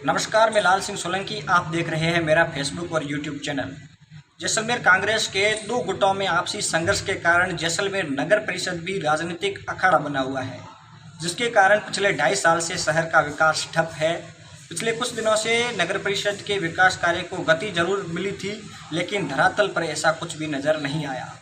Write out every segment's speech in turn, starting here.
नमस्कार, मैं लाल सिंह सोलंकी। आप देख रहे हैं मेरा फेसबुक और यूट्यूब चैनल। जैसलमेर कांग्रेस के दो गुटों में आपसी संघर्ष के कारण जैसलमेर नगर परिषद भी राजनीतिक अखाड़ा बना हुआ है, जिसके कारण पिछले 2.5 साल से शहर का विकास ठप है। पिछले कुछ दिनों से नगर परिषद के विकास कार्य को गति जरूर मिली थी, लेकिन धरातल पर ऐसा कुछ भी नजर नहीं आया।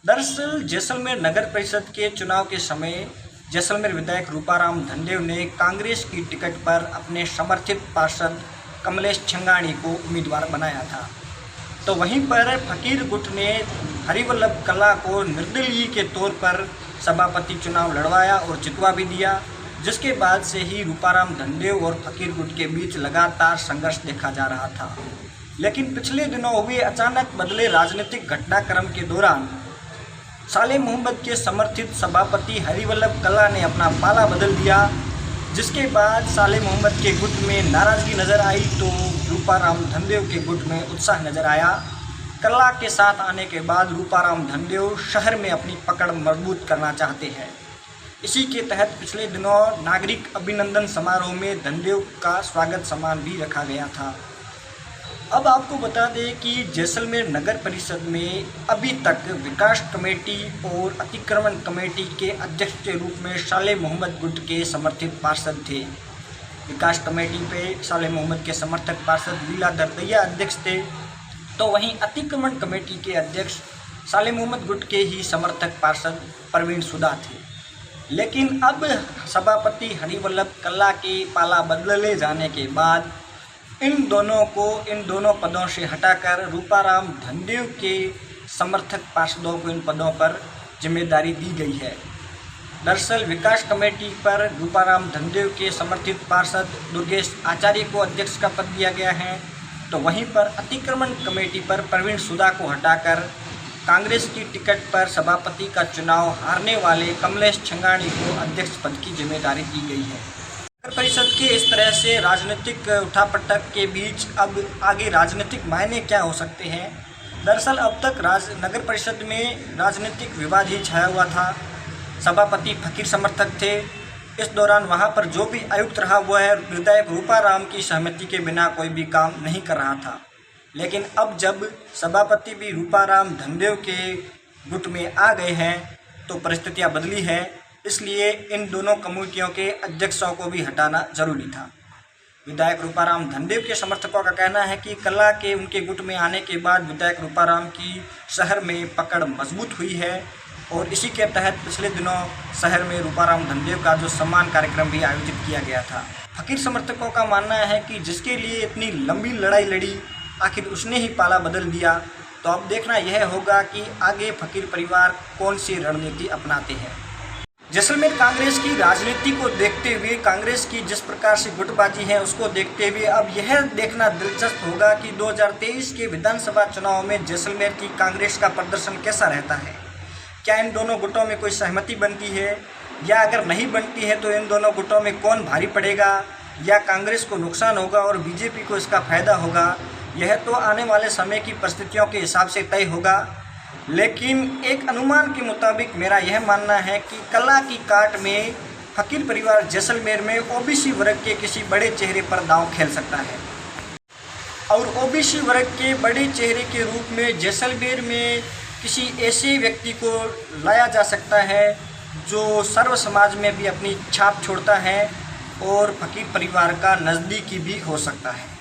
दरअसल जैसलमेर नगर परिषद के चुनाव के समय जैसलमेर विधायक रूपाराम धनदेव ने कांग्रेस की टिकट पर अपने समर्थित पार्षद कमलेश छंगाणी को उम्मीदवार बनाया था, तो वहीं पर फकीर गुट ने हरिवल्लभ कल्ला को निर्दलीय के तौर पर सभापति चुनाव लड़वाया और जितवा भी दिया, जिसके बाद से ही रूपाराम धनदेव और फकीर गुट के बीच लगातार संघर्ष देखा जा रहा था। लेकिन पिछले दिनों हुए अचानक बदले राजनीतिक घटनाक्रम के दौरान साले मोहम्मद के समर्थित सभापति हरिवल्लभ कल्ला ने अपना पाला बदल दिया, जिसके बाद साले मोहम्मद के गुट में नाराजगी नजर आई तो रूपाराम धनदेव के गुट में उत्साह नजर आया। कल्ला के साथ आने के बाद रूपाराम धनदेव शहर में अपनी पकड़ मजबूत करना चाहते हैं। इसी के तहत पिछले दिनों नागरिक अभिनंदन समारोह में धनदेव का स्वागत सम्मान भी रखा गया था। अब आपको बता दें कि जैसलमेर नगर परिषद में अभी तक विकास कमेटी और अतिक्रमण कमेटी के अध्यक्ष के रूप में साले मोहम्मद गुट के समर्थित पार्षद थे। विकास कमेटी पे साले मोहम्मद के समर्थक पार्षद लीलाधर दैया अध्यक्ष थे, तो वहीं अतिक्रमण कमेटी के अध्यक्ष साले मोहम्मद गुट के ही समर्थक पार्षद प्रवीण सुधा थे। लेकिन अब सभापति हरिवल्लभ कल्ला के पाला बदले जाने के बाद इन दोनों पदों से हटाकर रूपाराम धनदेव के समर्थक पार्षदों को इन पदों पर जिम्मेदारी दी गई है। दरअसल विकास कमेटी पर रूपाराम धनदेव के समर्थित पार्षद दुर्गेश आचार्य को अध्यक्ष का पद दिया गया है, तो वहीं पर अतिक्रमण कमेटी पर प्रवीण सुधा को हटाकर कांग्रेस की टिकट पर सभापति का चुनाव हारने वाले कमलेश छंगाणी को अध्यक्ष पद की जिम्मेदारी दी गई है। नगर परिषद के इस तरह से राजनीतिक उठापटक के बीच अब आगे राजनीतिक मायने क्या हो सकते हैं। दरअसल अब तक नगर परिषद में राजनीतिक विवाद ही छाया हुआ था। सभापति फकीर समर्थक थे। इस दौरान वहां पर जो भी आयुक्त रहा हुआ है विधायक रूपाराम की सहमति के बिना कोई भी काम नहीं कर रहा था। लेकिन अब जब सभापति भी रूपाराम धनदेव के गुट में आ गए हैं तो परिस्थितियाँ बदली हैं, इसलिए इन दोनों कमेटियों के अध्यक्षों को भी हटाना जरूरी था। विधायक रूपाराम धनदेव के समर्थकों का कहना है कि कल्ला के उनके गुट में आने के बाद विधायक रूपाराम की शहर में पकड़ मजबूत हुई है और इसी के तहत पिछले दिनों शहर में रूपाराम धनदेव का जो सम्मान कार्यक्रम भी आयोजित किया गया था। फकीर समर्थकों का मानना है कि जिसके लिए इतनी लंबी लड़ाई लड़ी आखिर उसने ही पाला बदल दिया, तो अब देखना यह होगा कि आगे फकीर परिवार कौन सी रणनीति अपनाते हैं। जैसलमेर कांग्रेस की राजनीति को देखते हुए, कांग्रेस की जिस प्रकार से गुटबाजी है उसको देखते हुए अब यह देखना दिलचस्प होगा कि 2023 के विधानसभा चुनाव में जैसलमेर की कांग्रेस का प्रदर्शन कैसा रहता है। क्या इन दोनों गुटों में कोई सहमति बनती है, या अगर नहीं बनती है तो इन दोनों गुटों में कौन भारी पड़ेगा, या कांग्रेस को नुकसान होगा और बीजेपी को इसका फायदा होगा। यह तो आने वाले समय की परिस्थितियों के हिसाब से तय होगा। लेकिन एक अनुमान के मुताबिक मेरा यह मानना है कि कल्ला की काट में फकीर परिवार जैसलमेर में ओबीसी वर्ग के किसी बड़े चेहरे पर दांव खेल सकता है और ओबीसी वर्ग के बड़े चेहरे के रूप में जैसलमेर में किसी ऐसे व्यक्ति को लाया जा सकता है जो सर्व समाज में भी अपनी छाप छोड़ता है और फकीर परिवार का नज़दीकी भी हो सकता है।